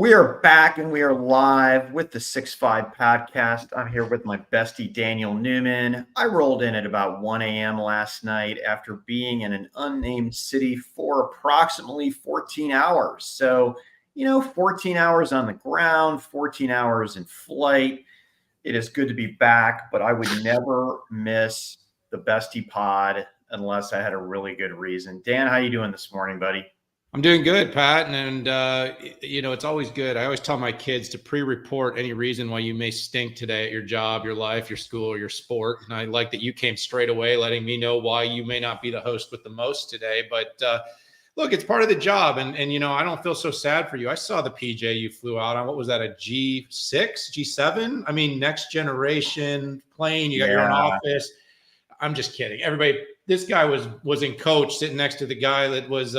We are back and we are live with the 6-5 podcast. I'm here with my bestie, Daniel Newman. I rolled in at about 1 a.m. last night after being in an unnamed city for approximately 14 hours. So, 14 hours on the ground, 14 hours in flight. It is good to be back, but I would never miss the bestie pod unless I had a really good reason. Dan, how you doing this morning, buddy? I'm doing good, Pat. And it's always good. I always tell my kids to pre-report any reason why you may stink today at your job, your life, your school, or your sport. And I like that you came straight away letting me know why you may not be the host with the most today. But look, it's part of the job. And I don't feel so sad for you. I saw the PJ you flew out on. What was that, a G6, G7? I mean, next generation plane. You got your own office. I'm just kidding. Everybody, this guy was in coach sitting next to the guy that was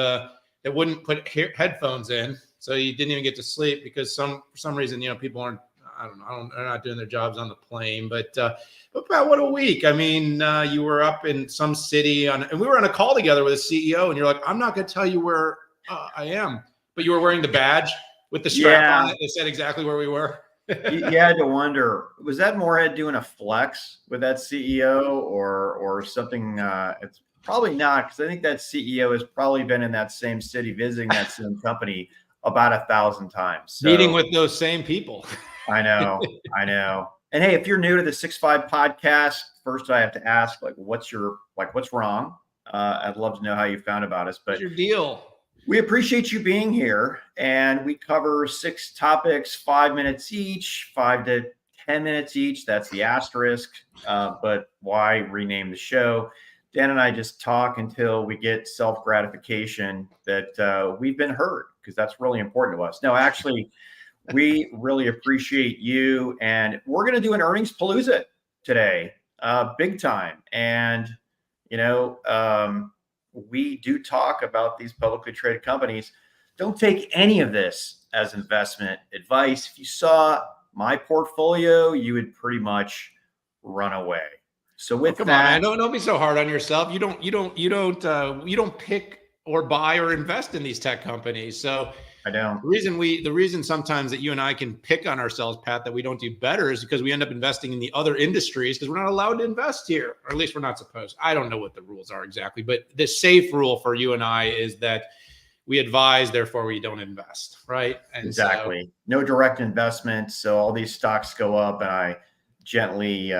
that wouldn't put headphones in, so you didn't even get to sleep because for some reason, people aren't. I don't know. They're not doing their jobs on the plane. But Pat, what a week! I mean, you were up in some city and we were on a call together with a CEO, and you're like, "I'm not going to tell you where I am," but you were wearing the badge with the strap on it. They said exactly where we were. You had to wonder, was that Moorhead doing a flex with that CEO or something? It's probably not, because I think that CEO has probably been in that same city visiting that same company about 1,000 times. So, meeting with those same people. I know. And hey, if you're new to the 6-5 podcast, first I have to ask, what's wrong? I'd love to know how you found about us. But what's your deal? We appreciate you being here, and we cover 6 topics, 5 minutes each, 5 to 10 minutes each. That's the asterisk. But why rename the show? Dan and I just talk until we get self-gratification that we've been heard, because that's really important to us. No, actually, we really appreciate you, and we're going to do an earnings palooza today, big time. And, we do talk about these publicly traded companies. Don't take any of this as investment advice. If you saw my portfolio, you would pretty much run away. So with come on, man, don't be so hard on yourself. You don't pick or buy or invest in these tech companies. So I don't. The reason sometimes that you and I can pick on ourselves, Pat, that we don't do better is because we end up investing in the other industries because we're not allowed to invest here, or at least we're not supposed. I don't know what the rules are exactly, but the safe rule for you and I is that we advise, therefore we don't invest, right? And exactly. So, no direct investment. So all these stocks go up and I gently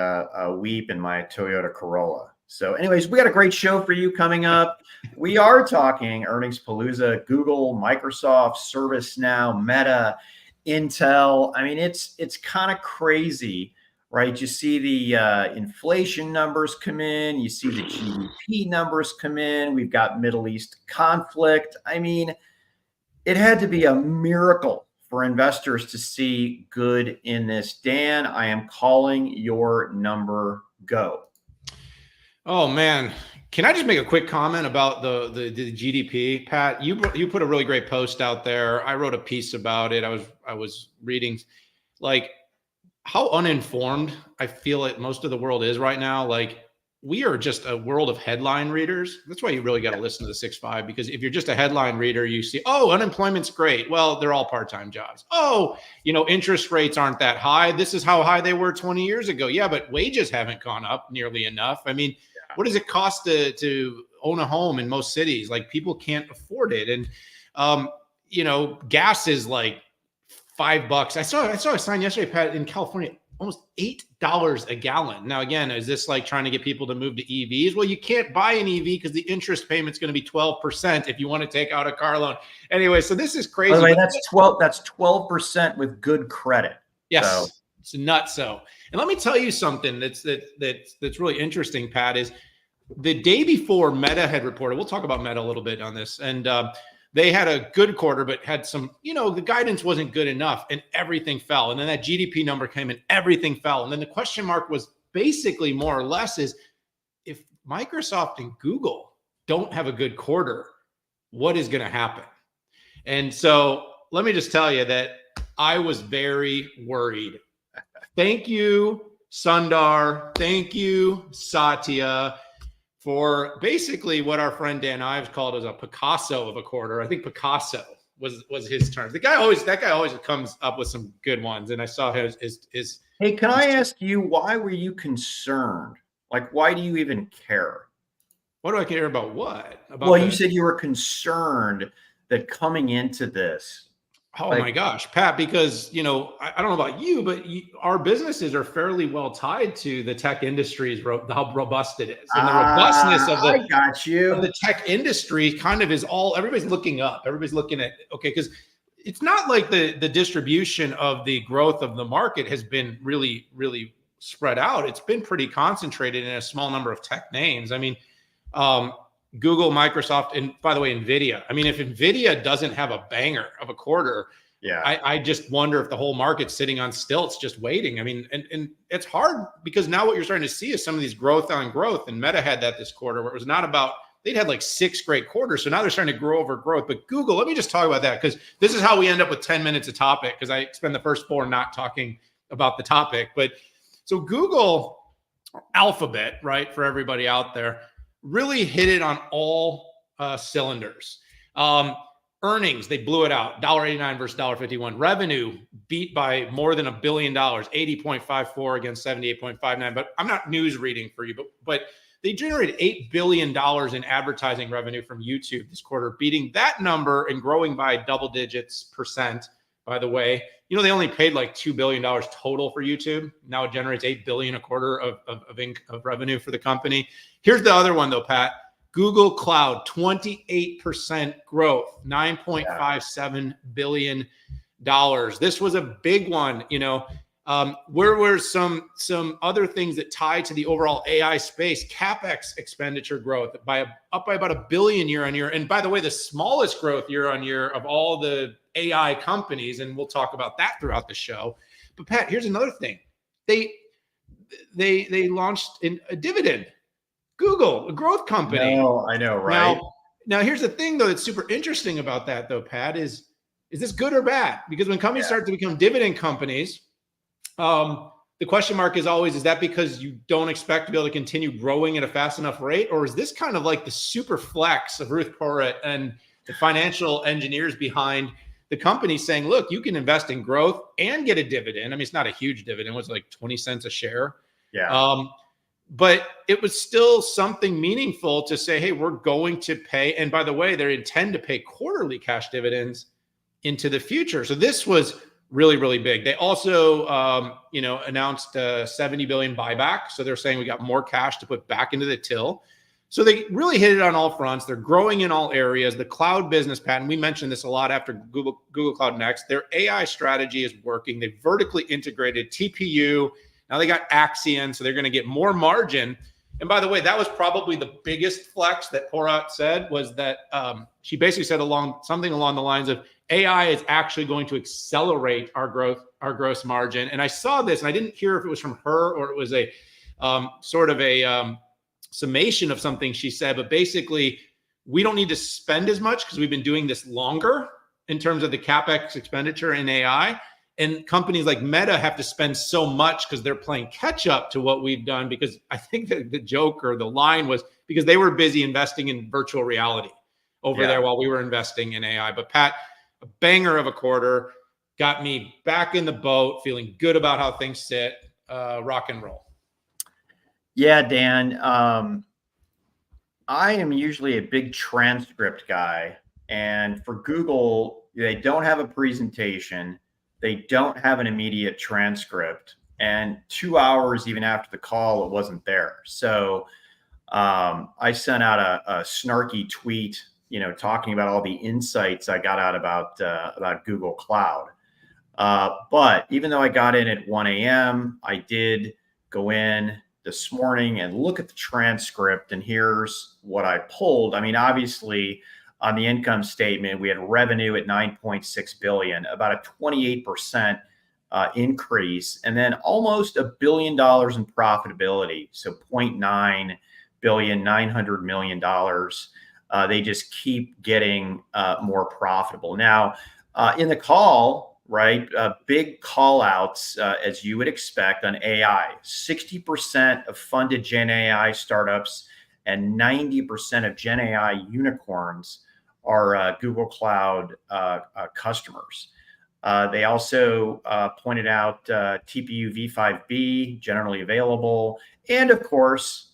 weep in my Toyota Corolla. So anyways, we got a great show for you coming up. We are talking earnings palooza, Google, Microsoft, ServiceNow, Meta, Intel. I mean, it's kind of crazy, right? You see the inflation numbers come in. You see the GDP numbers come in. We've got Middle East conflict. I mean, it had to be a miracle for investors to see good in this. Dan, I am calling your number go. Oh man, can I just make a quick comment about the GDP? Pat, you put a really great post out there. I wrote a piece about it. I was reading, like, how uninformed I feel like most of the world is right now. Like, we are just a world of headline readers. That's why you really got to listen to the 6-5, because if you're just a headline reader, you see, oh, unemployment's great. Well, they're all part-time jobs. Oh, interest rates aren't that high. This is how high they were 20 years ago. Yeah, but wages haven't gone up nearly enough. I mean, what does it cost to own a home in most cities? Like, people can't afford it. And, gas is like $5. I saw a sign yesterday, Pat, in California, almost $8 a gallon. Now, again, is this like trying to get people to move to EVs? Well, you can't buy an EV because the interest payment's going to be 12% if you want to take out a car loan. Anyway, so this is crazy. By the way, that's 12% with good credit. Yes. So. It's nuts. So, and let me tell you something that's really interesting, Pat, is the day before Meta had reported, we'll talk about Meta a little bit on this, and they had a good quarter, but had some, the guidance wasn't good enough and everything fell. And then that GDP number came and everything fell. And then the question mark was basically more or less is, if Microsoft and Google don't have a good quarter, what is going to happen? And so let me just tell you that I was very worried. Thank you, Sundar. Thank you, Satya, for basically what our friend Dan Ives called as a Picasso of a quarter. I think Picasso was his terms. That guy always comes up with some good ones. And I saw his Hey, can I ask you, why were you concerned? Like, why do you even care? What do I care about? What about? Well, you said you were concerned that coming into this. Oh my gosh, Pat, because, I don't know about you, but our businesses are fairly well tied to the tech industry's how robust it is. And the robustness of I got you. the tech industry kind of is everybody's looking up. Everybody's looking at, okay, because it's not like the distribution of the growth of the market has been really, really spread out. It's been pretty concentrated in a small number of tech names. I mean, Google, Microsoft, and by the way, NVIDIA. I mean, if NVIDIA doesn't have a banger of a quarter, I just wonder if the whole market's sitting on stilts, just waiting. I mean, and it's hard because now what you're starting to see is some of these growth on growth, and Meta had that this quarter, where it was not about, they'd had like 6 great quarters. So now they're starting to grow over growth. But Google, let me just talk about that, because this is how we end up with 10 minutes of topic, because I spend the first 4 not talking about the topic. But so Google, Alphabet, right, for everybody out there, really hit it on all cylinders. Earnings, they blew it out. $1.89 versus $1.51. Revenue beat by more than $1 billion, 80.54 against 78.59. But I'm not news reading for you, but they generated $8 billion in advertising revenue from YouTube this quarter, beating that number and growing by double digits percent, by the way. They only paid like $2 billion total for YouTube. Now it generates $8 billion a quarter of revenue for the company. Here's the other one though, Pat. Google Cloud, 28% growth, $9.57 billion. This was a big one. Where were some other things that tie to the overall AI space? CapEx expenditure growth up by about $1 billion year on year. And by the way, the smallest growth year on year of all the AI companies, and we'll talk about that throughout the show. But Pat, here's another thing. They launched a dividend. Google, a growth company. No, I know, right? Now here's the thing though that's super interesting about that though, Pat, is this good or bad? Because when companies start to become dividend companies, the question mark is always, is that because you don't expect to be able to continue growing at a fast enough rate? Or is this kind of like the super flex of Ruth Porat and the financial engineers behind the company saying, look, you can invest in growth and get a dividend. I mean, it's not a huge dividend. It was like 20 cents a share. Yeah. But it was still something meaningful to say, hey, we're going to pay. And by the way, they intend to pay quarterly cash dividends into the future. So this was really, really big. They also, announced a $70 billion buyback. So they're saying we got more cash to put back into the till. So they really hit it on all fronts. They're growing in all areas. The cloud business, Pat, and we mentioned this a lot after Google Cloud Next. Their AI strategy is working. They vertically integrated TPU. Now they got Axion, so they're going to get more margin. And by the way, that was probably the biggest flex that Porat said, was that she basically said something along the lines of, AI is actually going to accelerate our gross margin. And I saw this, and I didn't hear if it was from her or it was a sort of a summation of something she said, but basically we don't need to spend as much because we've been doing this longer in terms of the CapEx expenditure in AI. And companies like Meta have to spend so much because they're playing catch up to what we've done, because I think that the joke or the line was because they were busy investing in virtual reality over there while we were investing in AI. But Pat, a banger of a quarter, got me back in the boat, feeling good about how things sit. Rock and roll. Yeah, Dan. I am usually a big transcript guy. And for Google, they don't have a presentation. They don't have an immediate transcript. And 2 hours even after the call, it wasn't there. So I sent out a snarky tweet, talking about all the insights I got out about Google Cloud. But even though I got in at 1 a.m., I did go in this morning and look at the transcript, and here's what I pulled. I mean, obviously on the income statement, we had revenue at $9.6 billion, about a 28% increase, and then almost $1 billion in profitability. So $0.9 billion, $900 million. They just keep getting more profitable. Now, in the call, right, big call outs, as you would expect on AI. 60% of funded Gen AI startups and 90% of Gen AI unicorns are Google Cloud customers. They also pointed out TPU v5b, generally available, and of course,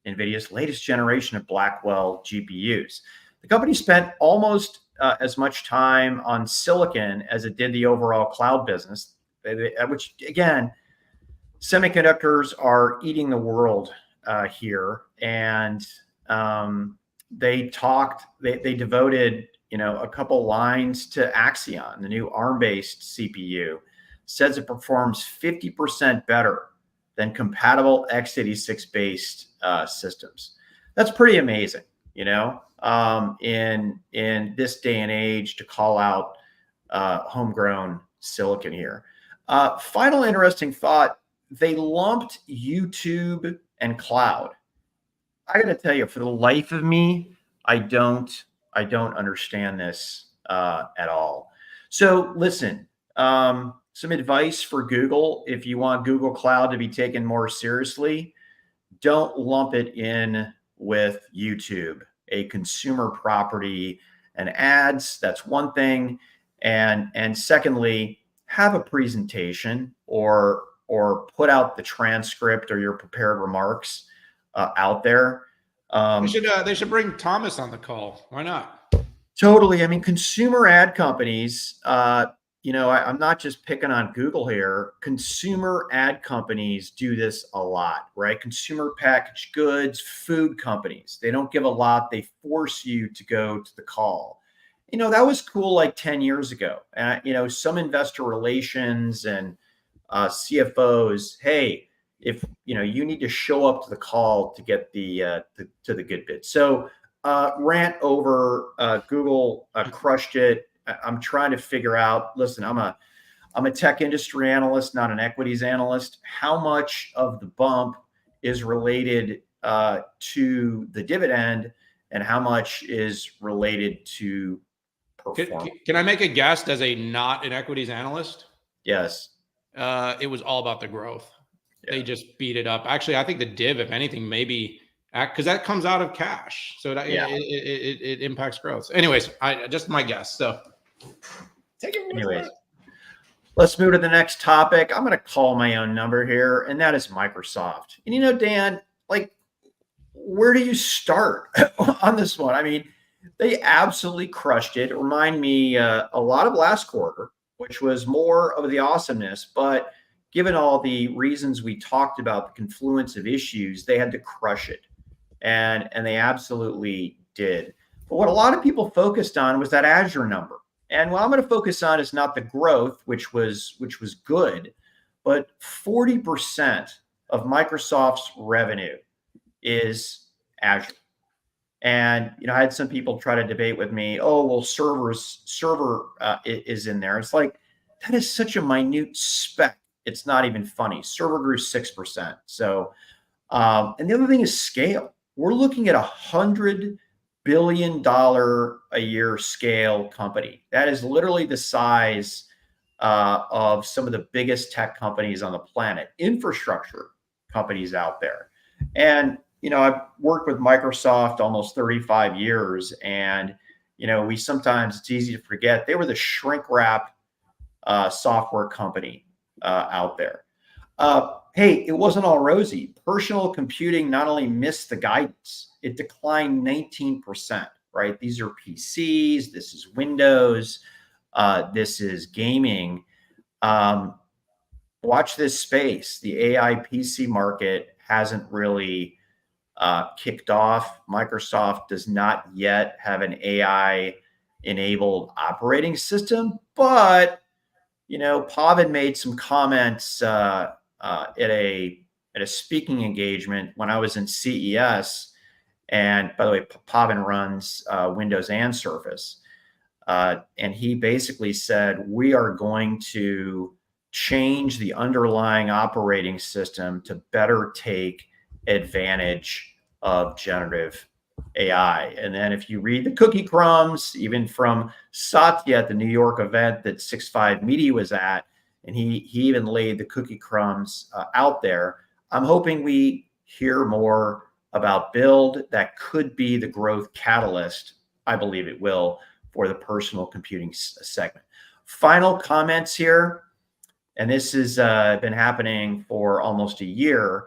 NVIDIA's latest generation of Blackwell GPUs. The company spent almost as much time on silicon as it did the overall cloud business, which again, semiconductors are eating the world here. And they devoted, a couple lines to Axion, the new ARM-based CPU, says it performs 50% better than compatible x86-based systems. That's pretty amazing, in this day and age to call out homegrown silicon here. Final interesting thought, they lumped YouTube and cloud. I got to tell you, for the life of me, I don't understand this at all. So listen, some advice for Google: if you want Google Cloud to be taken more seriously, don't lump it in with YouTube, a consumer property, and ads. That's one thing. And secondly, have a presentation or put out the transcript or your prepared remarks out there. They should bring Thomas on the call. Why not? Totally. I mean, consumer ad companies, I'm not just picking on Google here. Consumer ad companies do this a lot, right? Consumer packaged goods, food companies, they don't give a lot. They force you to go to the call. That was cool like 10 years ago. And, some investor relations and CFOs, hey, if you need to show up to the call to get the to the good bit. So rant over. Google crushed it. I'm trying to figure out. Listen, I'm a tech industry analyst, not an equities analyst. How much of the bump is related to the dividend, and how much is related to performance? Can I make a guess as not an equities analyst? Yes. It was all about the growth. Yeah. They just beat it up. Actually, I think the div, if anything, maybe because that comes out of cash, so it impacts growth. Anyways, just my guess. So take it. Anyways, let's move to the next topic. I'm going to call my own number here, and that is Microsoft. And Dan, where do you start on this one? I mean, they absolutely crushed it. It reminded me a lot of last quarter, which was more of the awesomeness, but given all the reasons we talked about, the confluence of issues, they had to crush it. And they absolutely did. But what a lot of people focused on was that Azure number. And what I'm going to focus on is not the growth, which was good, but 40% of Microsoft's revenue is Azure. And I had some people try to debate with me, oh, well, server is in there. It's like, that is such a minute speck. It's not even funny. Server grew 6%. So, and the other thing is scale. We're looking at $100 billion a year scale company. That is literally the size of some of the biggest tech companies on the planet, infrastructure companies out there. And, I've worked with Microsoft almost 35 years, and, it's easy to forget, they were the shrink wrap software company out there. Hey, it wasn't all rosy. Personal computing not only missed the guidance, it declined 19%, right? These are PCs, this is Windows, this is gaming. Watch this space. The AI PC market hasn't really kicked off. Microsoft does not yet have an AI-enabled operating system, but Pavan made some comments at a speaking engagement when I was in CES. And by the way, Pavan runs Windows and Surface. And he basically said, we are going to change the underlying operating system to better take advantage of generative AI. And then if you read the cookie crumbs, even from Satya at the New York event that 6.5 Media was at, and he even laid the cookie crumbs out there, I'm hoping we hear more about Build. That could be the growth catalyst I believe it will for the personal computing segment. Final comments here, and this has been happening for almost a year.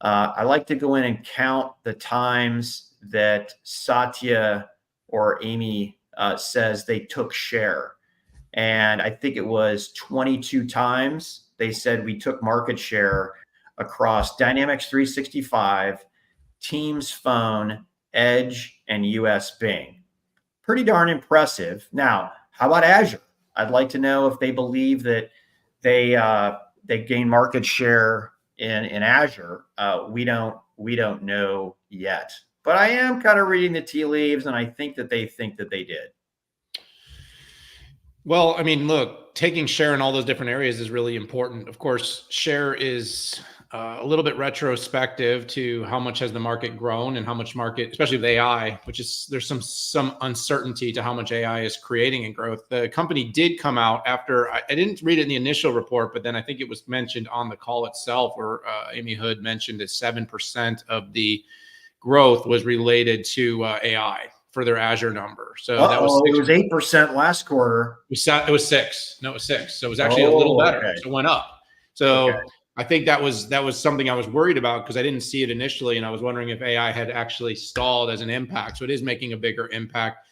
I like to go in and count the times that Satya or Amy says they took share. And I think it was 22 times they said we took market share across Dynamics 365, Teams Phone, Edge, and US Bing. Pretty darn impressive. Now, how about Azure? I'd like to know if they believe that they gain market share in Azure. We don't know yet, but I am kind of reading the tea leaves, and I think that they did. Well, I mean, look, taking share in all those different areas is really important. Of course, share is a little bit retrospective to how much has the market grown and how much market, especially with AI, which is there's some uncertainty to how much AI is creating in growth. The company did come out after I didn't read it in the initial report, but then I think it was mentioned on the call itself, where Amy Hood mentioned that 7% of the growth was related to AI for their Azure number. So that was it was 8% last quarter. It was 6. No, it was 6. So it was actually a little better. Okay. So it went up. So Okay. I think that was something I was worried about because I didn't see it initially, and I was wondering if AI had actually stalled as an impact. So it is making a bigger impact.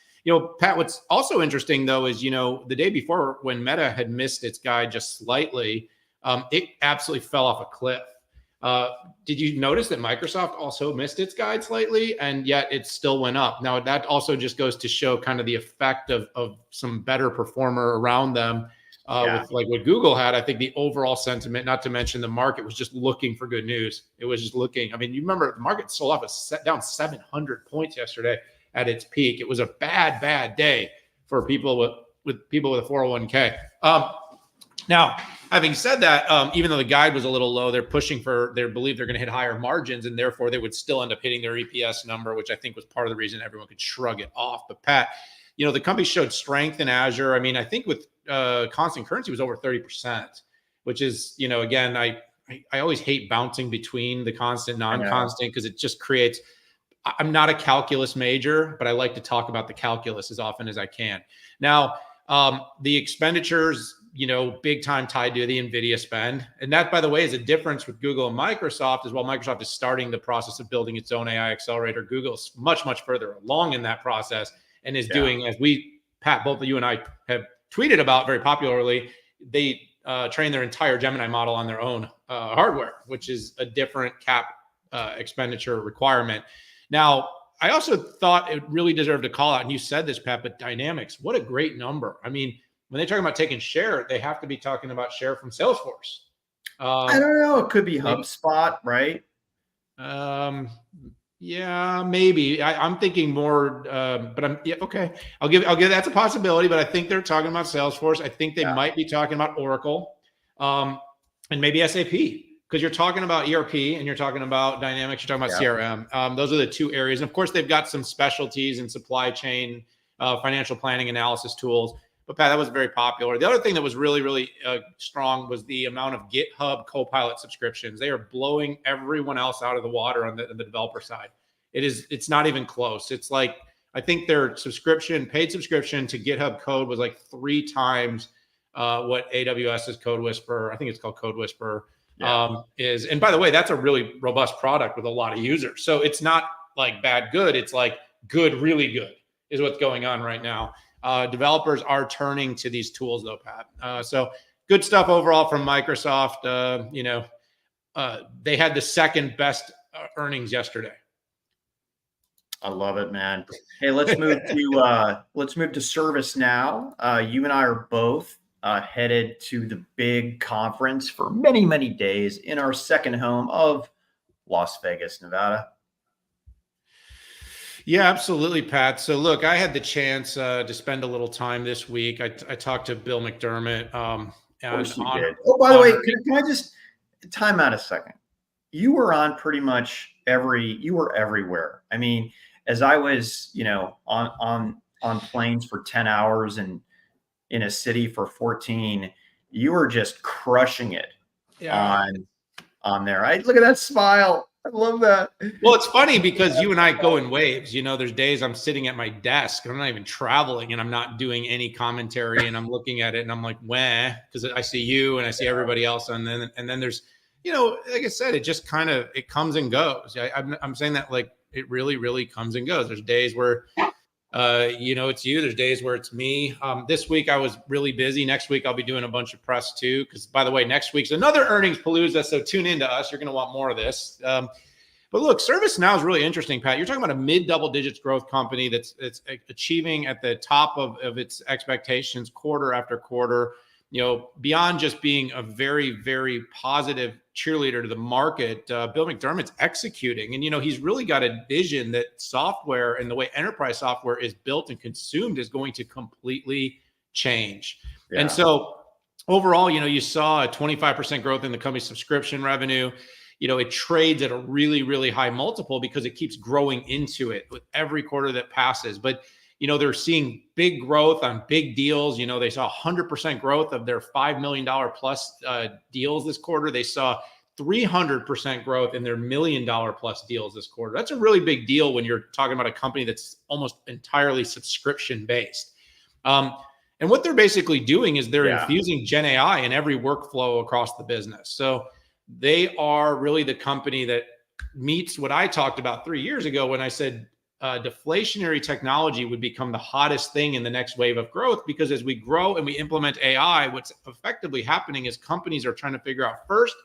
Pat, what's also interesting though is the day before when Meta had missed its guide just slightly, it absolutely fell off a cliff. Did you notice that Microsoft also missed its guide slightly, and yet it still went up? Now, that also just goes to show kind of the effect of some better performer around them with like what Google had. I think the overall sentiment, not to mention the market, was just looking for good news. It was just looking. I mean, you remember the market sold off down 700 points yesterday at its peak. It was a bad day for people with people with a 401k. Now, having said that, even though the guide was a little low, they believe they're going to hit higher margins, and therefore they would still end up hitting their EPS number, which I think was part of the reason everyone could shrug it off. But Pat, the company showed strength in Azure. I mean, I think with constant currency was over 30%, which is, again, I always hate bouncing between the constant, non-constant, because it just creates. I'm not a calculus major, but I like to talk about the calculus as often as I can. Now, the expenditures, big time tied to the NVIDIA spend. And that, by the way, is a difference with Google and Microsoft as well. Microsoft is starting the process of building its own AI accelerator. Google's much, much further along in that process and is doing, as Pat, both of you and I have tweeted about very popularly, they train their entire Gemini model on their own hardware, which is a different cap expenditure requirement. Now, I also thought it really deserved a call out. And you said this, Pat, but Dynamics, what a great number. I mean, when they're talking about taking share, they have to be talking about share from Salesforce. I don't know. It could be HubSpot, right? Yeah, maybe. I'm thinking more, but okay. I'll give that's a possibility, but I think they're talking about Salesforce. I think they might be talking about Oracle, and maybe SAP, because you're talking about ERP and you're talking about Dynamics, you're talking about CRM. Those are the two areas. And of course, they've got some specialties in supply chain, financial planning, analysis tools. But Pat, that was very popular. The other thing that was really, really strong was the amount of GitHub Copilot subscriptions. They are blowing everyone else out of the water on the developer side. It's not even close. It's like, I think their paid subscription to GitHub Code was like 3 times what AWS's Code Whisperer, I think it's called Code Whisperer, is. And by the way, that's a really robust product with a lot of users. So it's not like bad, good. It's like good, really good is what's going on right now. Developers are turning to these tools though, Pat. So good stuff overall from Microsoft. They had the second best earnings yesterday. I love it, man. Hey, let's move to ServiceNow. You and I are both headed to the big conference for many, many days in our second home of Las Vegas, Nevada. Yeah, absolutely, Pat. So look, I had the chance to spend a little time this week. I talked to Bill McDermott. Of course you did. Oh, by the way, can I just time out a second? You were on pretty much you were everywhere. I mean, as I was, on planes for 10 hours and in a city for 14, you were just crushing it on there. Look at that smile. I love that. Well, it's funny because you and I go in waves. There's days I'm sitting at my desk, I'm not even traveling, and I'm not doing any commentary, and I'm looking at it, and I'm like, "Wah," because I see you and I see everybody else, and then there's, like I said, it just kind of it comes and goes. I'm saying that like it really, really comes and goes. There's days where it's you. There's days where it's me. This week I was really busy. Next week I'll be doing a bunch of press too. Because by the way, next week's another earnings palooza. So tune into us. You're going to want more of this. But look, ServiceNow is really interesting, Pat. You're talking about a mid double digits growth company that's achieving at the top of its expectations quarter after quarter. Beyond just being a very, very positive cheerleader to the market, Bill McDermott's executing. And, he's really got a vision that software and the way enterprise software is built and consumed is going to completely change. Yeah. And so overall, you saw a 25% growth in the company's subscription revenue. It trades at a really, really high multiple because it keeps growing into it with every quarter that passes. But they're seeing big growth on big deals. They saw 100% growth of their $5 million plus deals this quarter. They saw 300% growth in their $1 million plus deals this quarter. That's a really big deal when you're talking about a company that's almost entirely subscription based. And what they're basically doing is they're infusing Gen AI in every workflow across the business. So they are really the company that meets what I talked about 3 years ago when I said, deflationary technology would become the hottest thing in the next wave of growth, because as we grow and we implement AI, what's effectively happening is companies are trying to figure out first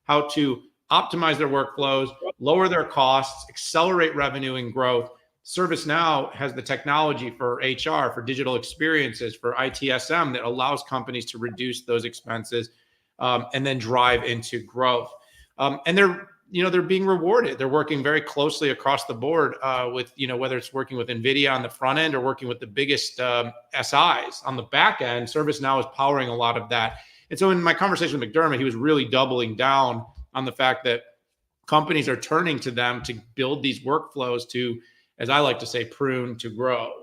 how to optimize their workflows, lower their costs, accelerate revenue and growth. ServiceNow has the technology for HR, for digital experiences, for ITSM that allows companies to reduce those expenses and then drive into growth. And they're being rewarded. They're working very closely across the board with, whether it's working with NVIDIA on the front end or working with the biggest SIs on the back end. ServiceNow is powering a lot of that. And so in my conversation with McDermott, he was really doubling down on the fact that companies are turning to them to build these workflows to, as I like to say, prune to grow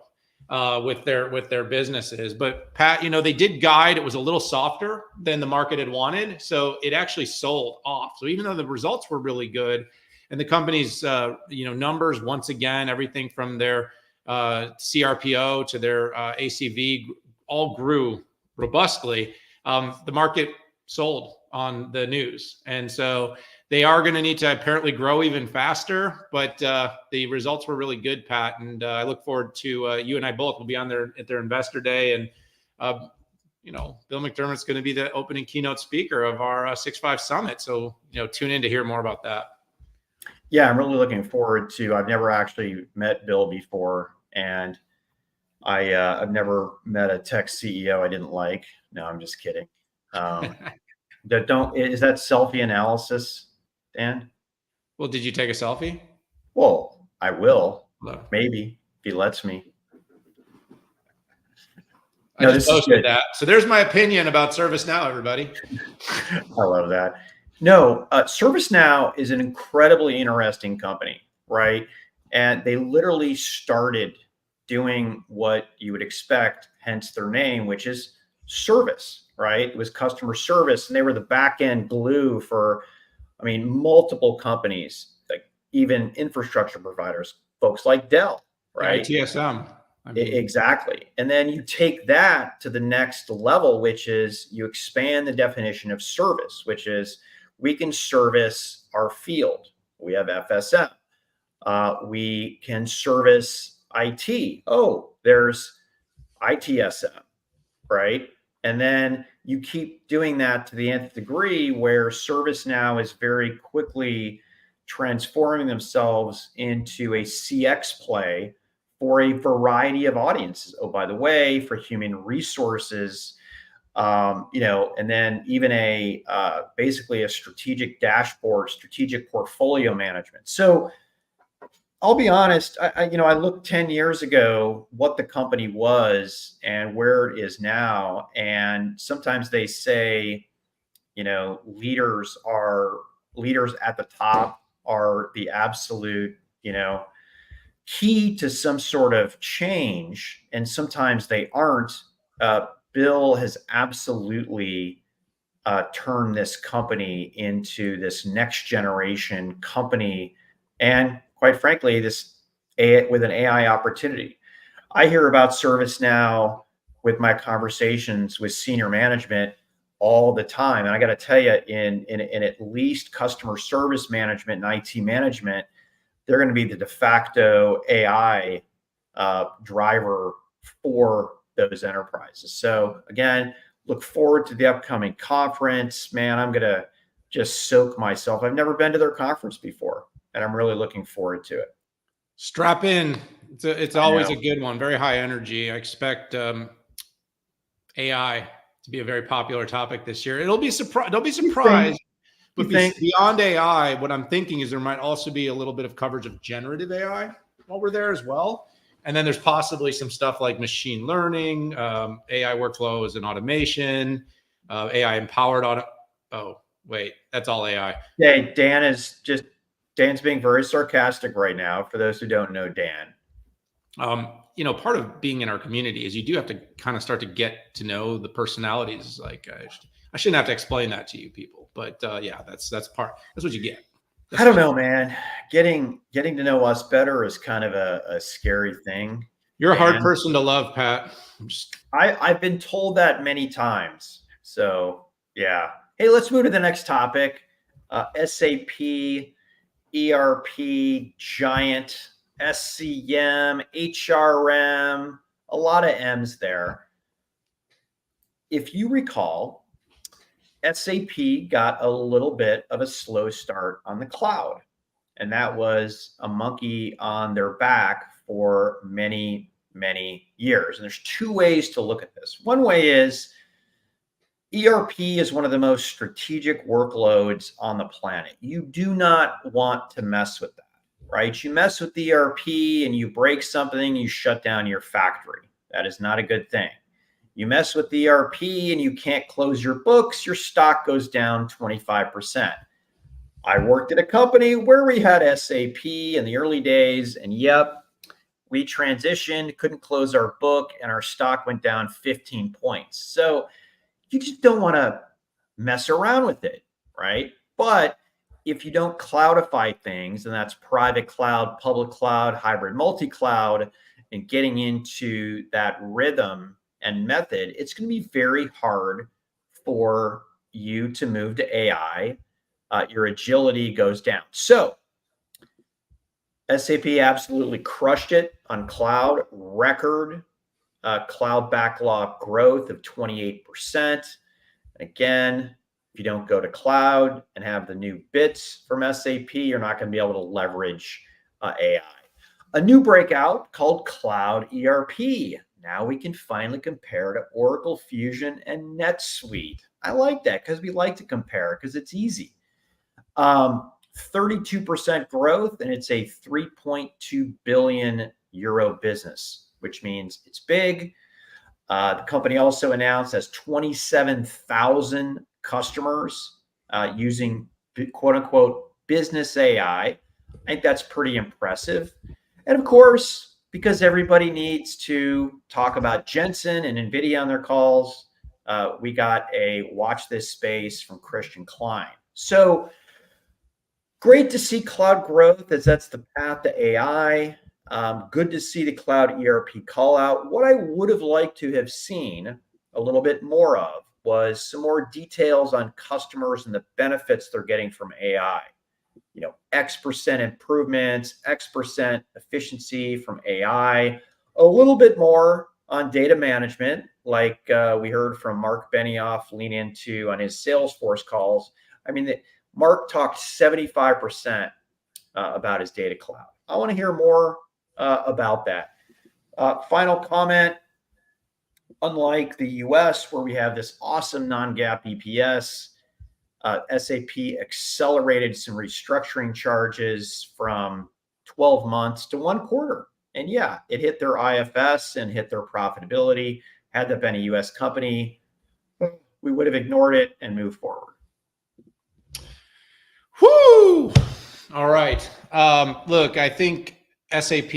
with their businesses. But Pat, they did guide. It was a little softer than the market had wanted. So it actually sold off. So even though the results were really good and the company's, numbers, once again, everything from their CRPO to their ACV all grew robustly, the market sold on the news. And so they are going to need to apparently grow even faster, but the results were really good, Pat. And I look forward to you and I both will be on there at their investor day. And, Bill McDermott's going to be the opening keynote speaker of our 6.5 Summit. So, tune in to hear more about that. Yeah, I'm really looking forward to, I've never actually met Bill before. And I've never met a tech CEO I didn't like. No, I'm just kidding. Is that selfie analysis, Dan? Well, did you take a selfie? Well, I will. No. Maybe if he lets me. I just posted that. So there's my opinion about ServiceNow, everybody. I love that. No, ServiceNow is an incredibly interesting company, right? And they literally started doing what you would expect, hence their name, which is service, right? It was customer service, and they were the back end glue for, multiple companies, like even infrastructure providers, folks like Dell, right? ITSM. Exactly. And then you take that to the next level, which is you expand the definition of service, which is we can service our field. We have FSM. We can service IT. Oh, there's ITSM, right? And then you keep doing that to the nth degree, where ServiceNow is very quickly transforming themselves into a CX play for a variety of audiences. Oh, by the way, for human resources, and then even basically a strategic dashboard, strategic portfolio management. So I'll be honest, I looked 10 years ago what the company was and where it is now. And sometimes they say, leaders at the top are the absolute, key to some sort of change. And sometimes they aren't. Bill has absolutely turn this company into this next generation company, and quite frankly, with an AI opportunity. I hear about ServiceNow with my conversations with senior management all the time, and I got to tell you, in at least customer service management and IT management, they're going to be the de facto AI driver for those enterprises. So again, look forward to the upcoming conference. Man, I'm going to just soak myself. I've never been to their conference before, and I'm really looking forward to it. Strap in. It's always a good one. Very high energy. I expect AI to be a very popular topic this year. Don't be surprised. But beyond AI, what I'm thinking is there might also be a little bit of coverage of generative AI while we're there as well. And then there's possibly some stuff like machine learning, AI workflows and automation, AI empowered oh, wait, that's all AI. Yeah, Dan's being very sarcastic right now. For those who don't know Dan. Part of being in our community is you do have to kind of start to get to know the personalities. Like I shouldn't have to explain that to you people, but yeah, that's what you get. I don't know, man. Getting to know us better is kind of a scary thing. You're a hard person to love, Pat. I've been told that many times. So yeah. Hey, let's move to the next topic. SAP, ERP, giant, SCM, HRM, a lot of M's there. If you recall, SAP got a little bit of a slow start on the cloud, and that was a monkey on their back for many, many years. And there's two ways to look at this. One way is ERP is one of the most strategic workloads on the planet. You do not want to mess with that, right? You mess with ERP and you break something, you shut down your factory. That is not a good thing. You mess with the ERP and you can't close your books, your stock goes down 25%. I worked at a company where we had SAP in the early days, and yep, we transitioned, couldn't close our book, and our stock went down 15 points. So you just don't want to mess around with it, right? But if you don't cloudify things, and that's private cloud, public cloud, hybrid multi-cloud, and getting into that rhythm and method, it's going to be very hard for you to move to AI. Your agility goes down. So SAP absolutely crushed it on cloud, record cloud backlog growth of 28%. Again, if you don't go to cloud and have the new bits from SAP, you're not going to be able to leverage AI. A new breakout called Cloud ERP. Now we can finally compare to Oracle Fusion and NetSuite. I like that because we like to compare because it's easy. 32% growth, and it's a 3.2 billion euro business, which means it's big. The company also announced has 27,000 customers using quote unquote business AI. I think that's pretty impressive. And of course, because everybody needs to talk about Jensen and NVIDIA on their calls, we got a watch this space from Christian Klein. So great to see cloud growth as that's the path to AI. Good to see the cloud ERP call out. What I would have liked to have seen a little bit more of was some more details on customers and the benefits they're getting from AI. X% improvements, X% efficiency from AI, a little bit more on data management, like we heard from Mark Benioff lean into on his Salesforce calls. I mean, Mark talked 75% about his data cloud. I want to hear more about that. Final comment, unlike the US, where we have this awesome non-GAAP EPS, SAP accelerated some restructuring charges from 12 months to 1 quarter. And yeah, it hit their IFS and hit their profitability. Had that been a US company, we would have ignored it and moved forward. Whoo! All right. Look, I think SAP,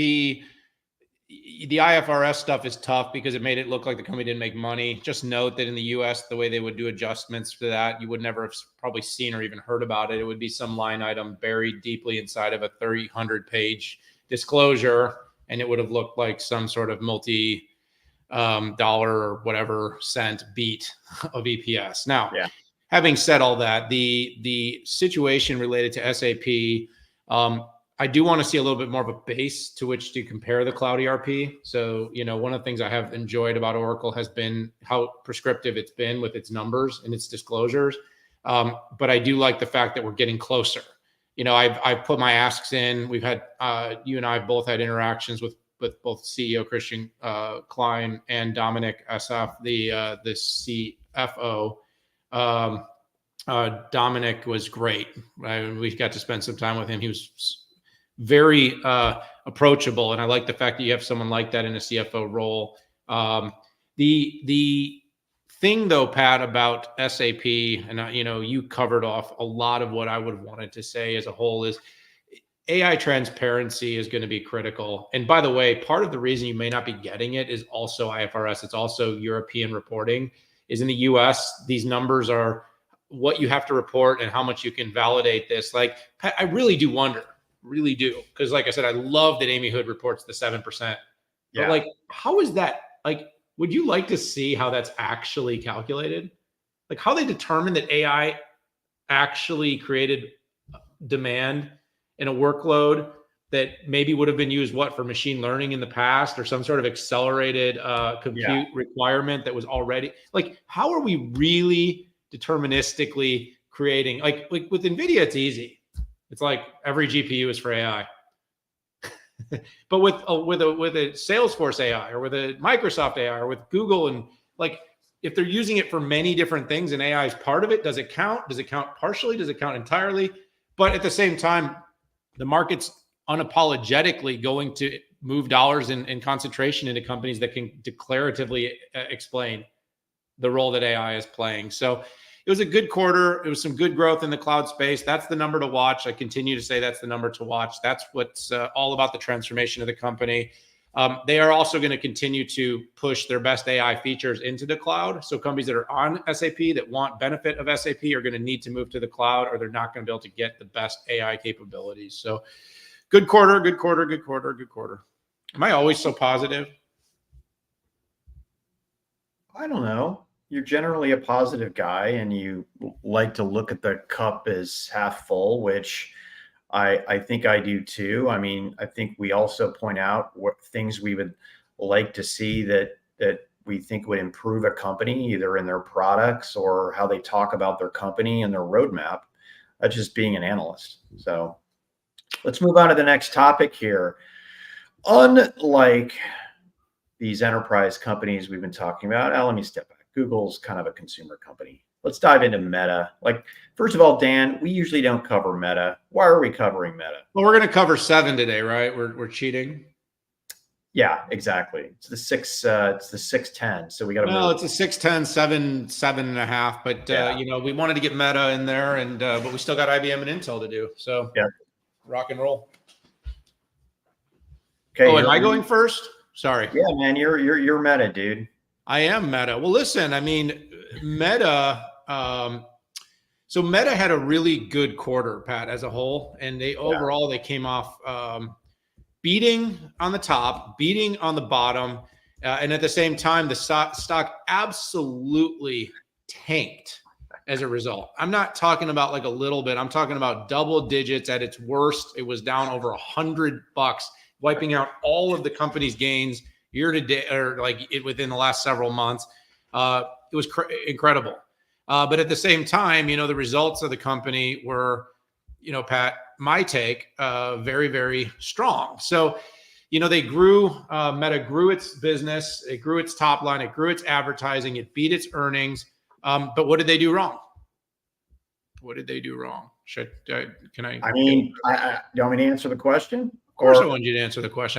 the IFRS stuff is tough because it made it look like the company didn't make money. Just note that in the US, the way they would do adjustments for that, you would never have probably seen or even heard about it. It would be some line item buried deeply inside of a 300-page disclosure, and it would have looked like some sort of multi-dollar or whatever cent beat of EPS. Now, having said all that, the situation related to SAP, I do want to see a little bit more of a base to which to compare the cloud ERP. So, one of the things I have enjoyed about Oracle has been how prescriptive it's been with its numbers and its disclosures. But I do like the fact that we're getting closer. I've put my asks in. We've had, you and I have both had interactions with both CEO Christian Klein and Dominic SF, the CFO. Dominic was great. We got to spend some time with him. He was very approachable, and I like the fact that you have someone like that in a CFO role. The thing, though, Pat, about SAP, and you covered off a lot of what I would have wanted to say as a whole, is AI transparency is going to be critical. And by the way, part of the reason you may not be getting it is also IFRS. It's also European reporting. Is in the US, these numbers are what you have to report and how much you can validate this. Like, Pat, I really do wonder. Really do, because like I said, I love that Amy Hood reports the 7%. But like, how is that? Like, would you like to see how that's actually calculated? Like, how they determine that AI actually created demand in a workload that maybe would have been used for machine learning in the past, or some sort of accelerated compute requirement that was already, like, how are we really deterministically creating, like with NVIDIA, it's easy. It's like every GPU is for AI. But with a Salesforce AI, or with a Microsoft AI, or with Google, and like, if they're using it for many different things and AI is part of it, does it count? Does it count partially? Does it count entirely? But at the same time, the market's unapologetically going to move dollars and concentration into companies that can declaratively explain the role that AI is playing. So it was a good quarter. It was some good growth in the cloud space. That's the number to watch. I continue to say that's the number to watch. That's what's all about the transformation of the company. They are also going to continue to push their best AI features into the cloud. So companies that are on SAP that want benefit of SAP are going to need to move to the cloud, or they're not going to be able to get the best AI capabilities. So good quarter, good quarter, good quarter, good quarter. Am I always so positive? I don't know. You're generally a positive guy, and you like to look at the cup as half full, which I think I do too. I mean, I think we also point out what things we would like to see that we think would improve a company, either in their products or how they talk about their company and their roadmap. That's just being an analyst. So let's move on to the next topic here. Unlike these enterprise companies we've been talking about, let me step back. Google's kind of a consumer company. Let's dive into Meta. Like, first of all, Dan, we usually don't cover Meta. Why are we covering Meta? Well, we're going to cover 7 today, right? We're cheating. Yeah, exactly. It's the 610. So we got to. Well, it's a 610, 7.5. But we wanted to get Meta in there, and but we still got IBM and Intel to do. So rock and roll. Okay. Oh, am I going first? Sorry. Yeah, man, you're Meta, dude. I am Meta. Well, listen, I mean, Meta. So Meta had a really good quarter, Pat, as a whole, and overall they came off beating on the top, beating on the bottom, and at the same time, the stock absolutely tanked as a result. I'm not talking about like a little bit. I'm talking about double digits. At its worst, it was down over $100, wiping out all of the company's gains year to date, or within the last several months. It was incredible. But at the same time, the results of the company were, Pat, my take, very, very strong. So, they grew, Meta grew its business, it grew its top line, it grew its advertising, it beat its earnings. But what did they do wrong? What did they do wrong? Do you want me to answer the question? Of course, I wanted you to answer the question.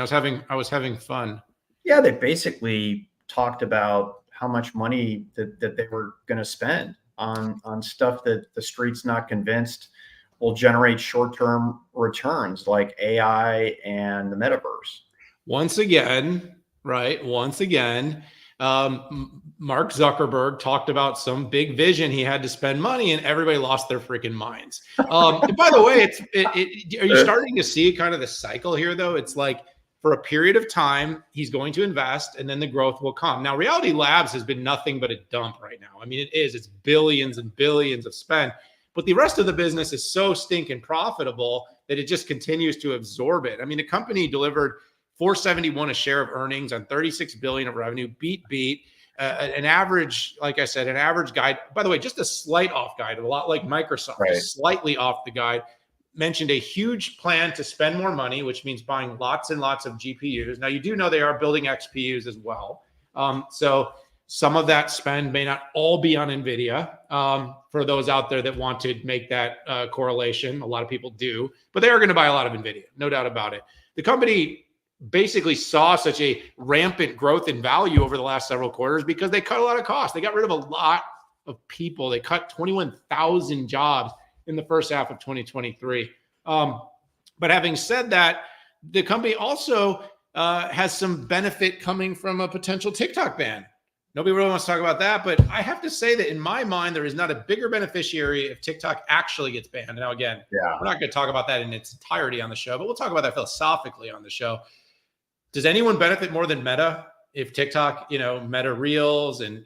I was having fun. Yeah, they basically talked about how much money that they were going to spend on stuff that the street's not convinced will generate short-term returns, like AI and the metaverse. Once again, right? Once again, Mark Zuckerberg talked about some big vision. He had to spend money, and everybody lost their freaking minds. And by the way, are you starting to see kind of the cycle here, though? It's like for a period of time, he's going to invest, and then the growth will come. Now, Reality Labs has been nothing but a dump right now. I mean, it's billions and billions of spend. But the rest of the business is so stinking profitable that it just continues to absorb it. I mean, the company delivered $471 a share of earnings on $36 billion of revenue, beat. An average, like I said, an average guide. By the way, just a slight off guide, a lot like Microsoft, Right. just slightly off the guide. Mentioned a huge plan to spend more money, which means buying lots and lots of GPUs. Now, you do know they are building XPUs as well. So some of that spend may not all be on NVIDIA. For those out there that want to make that correlation, a lot of people do, but they are going to buy a lot of NVIDIA, no doubt about it. The company basically saw such a rampant growth in value over the last several quarters because they cut a lot of costs. They got rid of a lot of people. They cut 21,000 jobs in the first half of 2023. But having said that, the company also has some benefit coming from a potential TikTok ban. Nobody really wants to talk about that, but I have to say that in my mind, there is not a bigger beneficiary if TikTok actually gets banned. Now, again, we're not going to talk about that in its entirety on the show, but we'll talk about that philosophically on the show. Does anyone benefit more than Meta if TikTok, Meta Reels and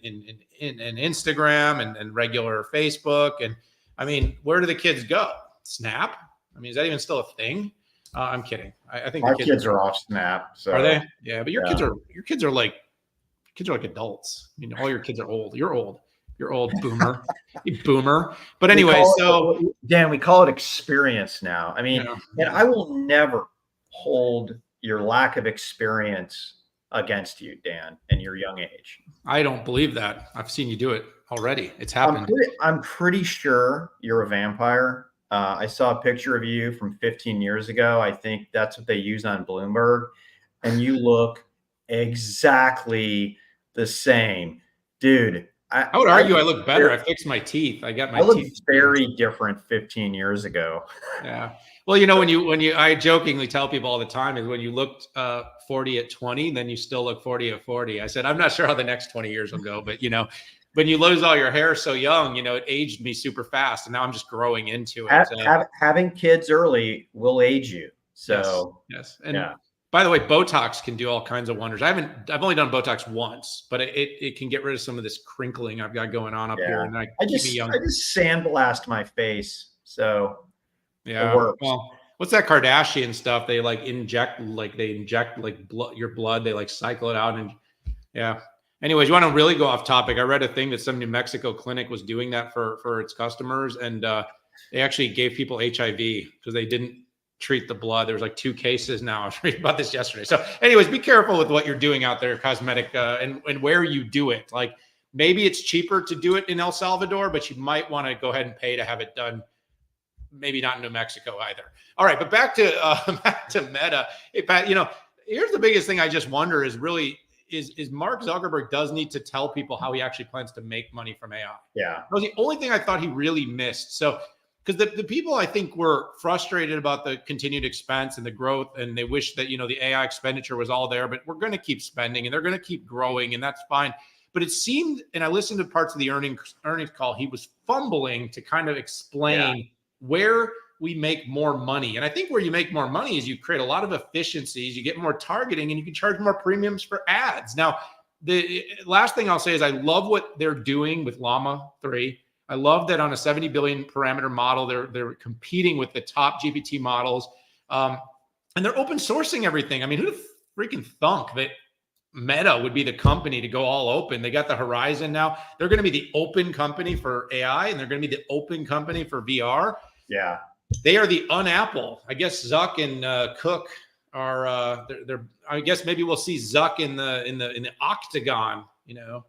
Instagram and regular Facebook? And I mean, where do the kids go? Snap? I mean, is that even still a thing? I'm kidding. I think our kids are off Snap. So. Are they? Yeah, but your kids are like adults. I mean, all your kids are old. You're old, boomer. You boomer. But anyway, Dan, we call it experience now. I mean, and I will never hold your lack of experience against you, Dan, and your young age. I don't believe that. I've seen you do it already. It's happened. I'm pretty sure you're a vampire. I saw a picture of you from 15 years ago. I think that's what they use on Bloomberg. And you look exactly the same. Dude, I would argue I look better. I fixed my teeth. I got my teeth. I look very different 15 years ago. Yeah. Well, I jokingly tell people all the time is when you looked 40 at 20, then you still look 40 at 40. I said, I'm not sure how the next 20 years will go, but when you lose all your hair so young, it aged me super fast, and now I'm just growing into it. Having kids early will age you. So yes. And by the way, Botox can do all kinds of wonders. I've only done Botox once, but it can get rid of some of this crinkling I've got going on up here, and I just sandblast my face. So yeah. Well, what's that Kardashian stuff? They inject your blood. They cycle it out, and yeah. Anyways, you want to really go off topic? I read a thing that some New Mexico clinic was doing that for its customers, and they actually gave people HIV because they didn't treat the blood. There's 2 cases now. I was reading about this yesterday. So anyways, be careful with what you're doing out there, cosmetic, and where you do it. Maybe it's cheaper to do it in El Salvador, but you might want to go ahead and pay to have it done. Maybe not in New Mexico either. All right, but back to Meta. Hey, Pat, here's the biggest thing I just wonder is Mark Zuckerberg does need to tell people how he actually plans to make money from AI. Yeah. That was the only thing I thought he really missed. So, because the people I think were frustrated about the continued expense and the growth, and they wish that, the AI expenditure was all there, but we're going to keep spending and they're going to keep growing, and that's fine. But it seemed, and I listened to parts of the earnings call, he was fumbling to kind of explain where we make more money. And I think where you make more money is you create a lot of efficiencies, you get more targeting, and you can charge more premiums for ads. Now, the last thing I'll say is I love what they're doing with Llama 3. I love that on a 70 billion parameter model, they're competing with the top GPT models. And they're open sourcing everything. I mean, who freaking thunk that Meta would be the company to go all open? They got the Horizon now. They're going to be the open company for AI, and they're going to be the open company for VR. Yeah. They are the unapple. I guess Zuck and Cook are they're I guess maybe we'll see Zuck in the octagon, Do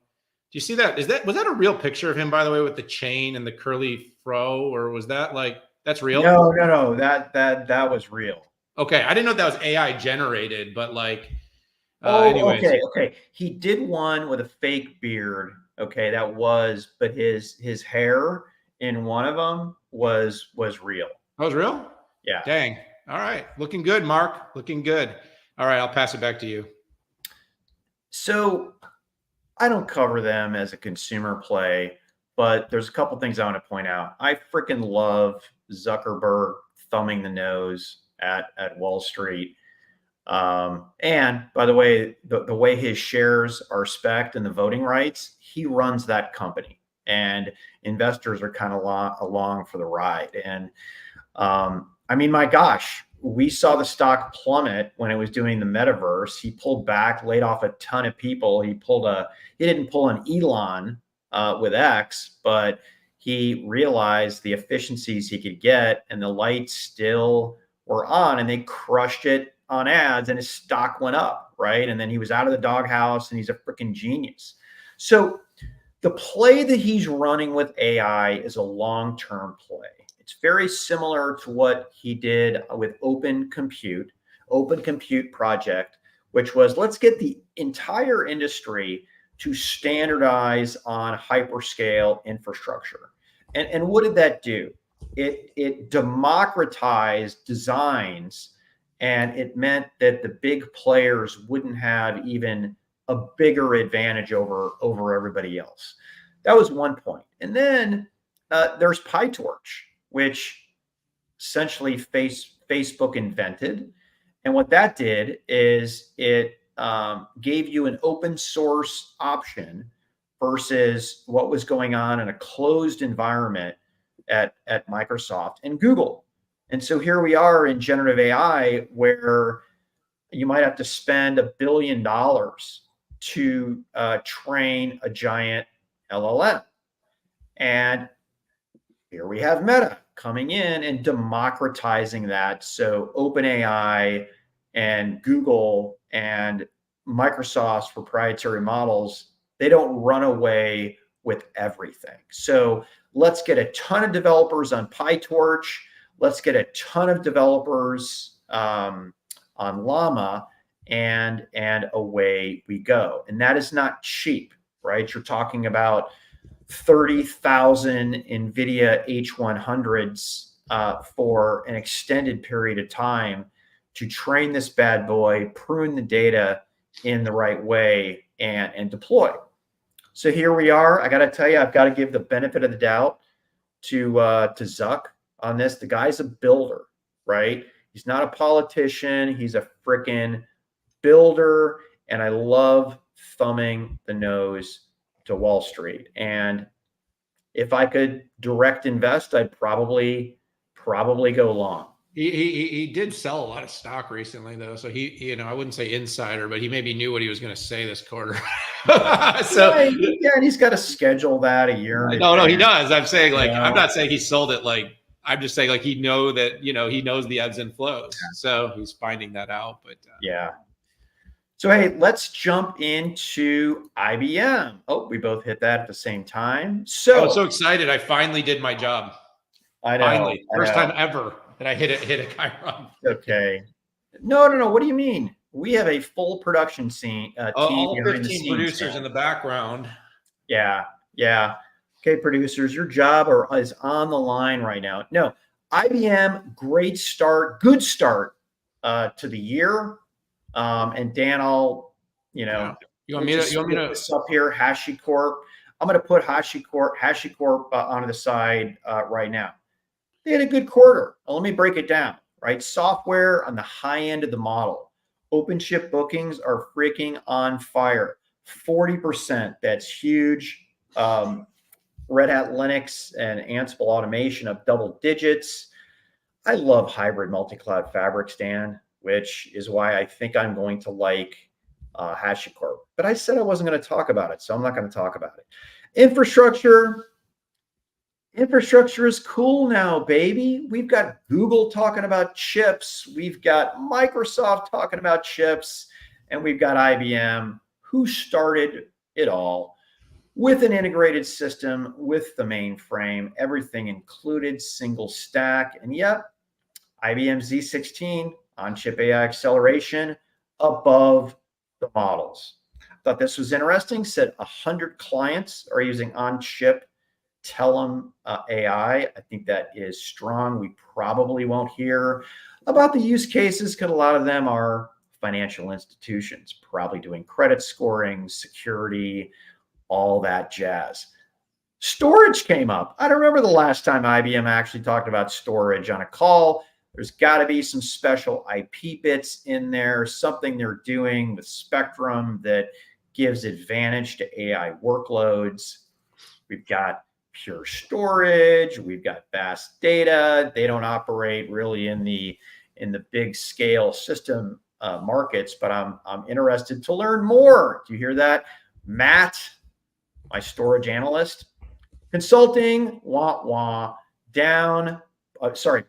you see that? Was that a real picture of him, by the way, with the chain and the curly fro, or was that that's real? No. That was real. Okay, I didn't know that was AI generated, but anyways. Okay. He did one with a fake beard. Okay, but his hair in one of them was real. That was real? Yeah. Dang. All right. Looking good, Mark. Looking good. All right, I'll pass it back to you. So I don't cover them as a consumer play, but there's a couple things I want to point out. I freaking love Zuckerberg thumbing the nose at Wall Street. And by the way, the way his shares are spec'd and the voting rights, he runs that company, and investors are kind of along for the ride. And I mean, my gosh, we saw the stock plummet when it was doing the metaverse. He pulled back, laid off a ton of people. He didn't pull an Elon with X, but he realized the efficiencies he could get, and the lights still were on, and they crushed it on ads, and his stock went up, right? And then he was out of the doghouse, and he's a freaking genius. So the play that he's running with AI is a long-term play. It's very similar to what he did with Open Compute project, which was, let's get the entire industry to standardize on hyperscale infrastructure. And what did that do? It democratized designs, and it meant that the big players wouldn't have even a bigger advantage over everybody else. That was one point. And then there's PyTorch, which essentially Facebook invented. And what that did is it gave you an open source option versus what was going on in a closed environment at Microsoft and Google. And so here we are in generative AI, where you might have to spend $1 billion to train a giant LLM. And here we have Meta coming in and democratizing that. So OpenAI and Google and Microsoft's proprietary models, they don't run away with everything. So let's get a ton of developers on PyTorch. Let's get a ton of developers on Llama, and away we go. And that is not cheap, right? You're talking about 30,000 NVIDIA H100s for an extended period of time to train this bad boy, prune the data in the right way, and deploy. So here we are. I got to tell you, I've got to give the benefit of the doubt to Zuck on this. The guy's a builder, right? He's not a politician. He's a freaking builder, and I love thumbing the nose to Wall Street. And if I could direct invest, I'd probably go long. He did sell a lot of stock recently, though. So he I wouldn't say insider, but he maybe knew what he was going to say this quarter. So yeah, and he's got to schedule that a year. No, he does. I'm saying, like, I'm not saying he sold it. Like, I'm just saying, like, he knows the ebbs and flows. Yeah. So he's finding that out. But yeah. So, hey, let's jump into IBM. Oh, we both hit that at the same time. So I was so excited. I finally did my job. I know. Finally. First time ever that I hit a Chiron. Okay. No. What do you mean? We have a full production team. All 15 producers in the background. Yeah. Okay, producers, your job is on the line right now. No, IBM, great start, good start to the year. And Dan, you want me to this up here, HashiCorp. I'm going to put HashiCorp onto the side right now. They had a good quarter. Let me break it down, right? Software on the high end of the model. OpenShift bookings are freaking on fire. 40%. That's huge. Red Hat Linux and Ansible automation up double digits. I love hybrid multi-cloud fabrics, Dan, which is why I think I'm going to like HashiCorp. But I said I wasn't going to talk about it, so I'm not going to talk about it. Infrastructure is cool now, baby. We've got Google talking about chips. We've got Microsoft talking about chips. And we've got IBM, who started it all with an integrated system, with the mainframe, everything included, single stack. And yep, IBM Z16 on-chip AI acceleration above the models. Thought this was interesting. Said 100 clients are using on-chip Telum AI. I think that is strong. We probably won't hear about the use cases because a lot of them are financial institutions, probably doing credit scoring, security, all that jazz. Storage came up. I don't remember the last time IBM actually talked about storage on a call. There's got to be some special IP bits in there, something they're doing with Spectrum that gives advantage to AI workloads. We've got pure storage. We've got vast data. They don't operate really in the big scale system markets, but I'm interested to learn more. Do you hear that, Matt, my storage analyst? Consulting, down,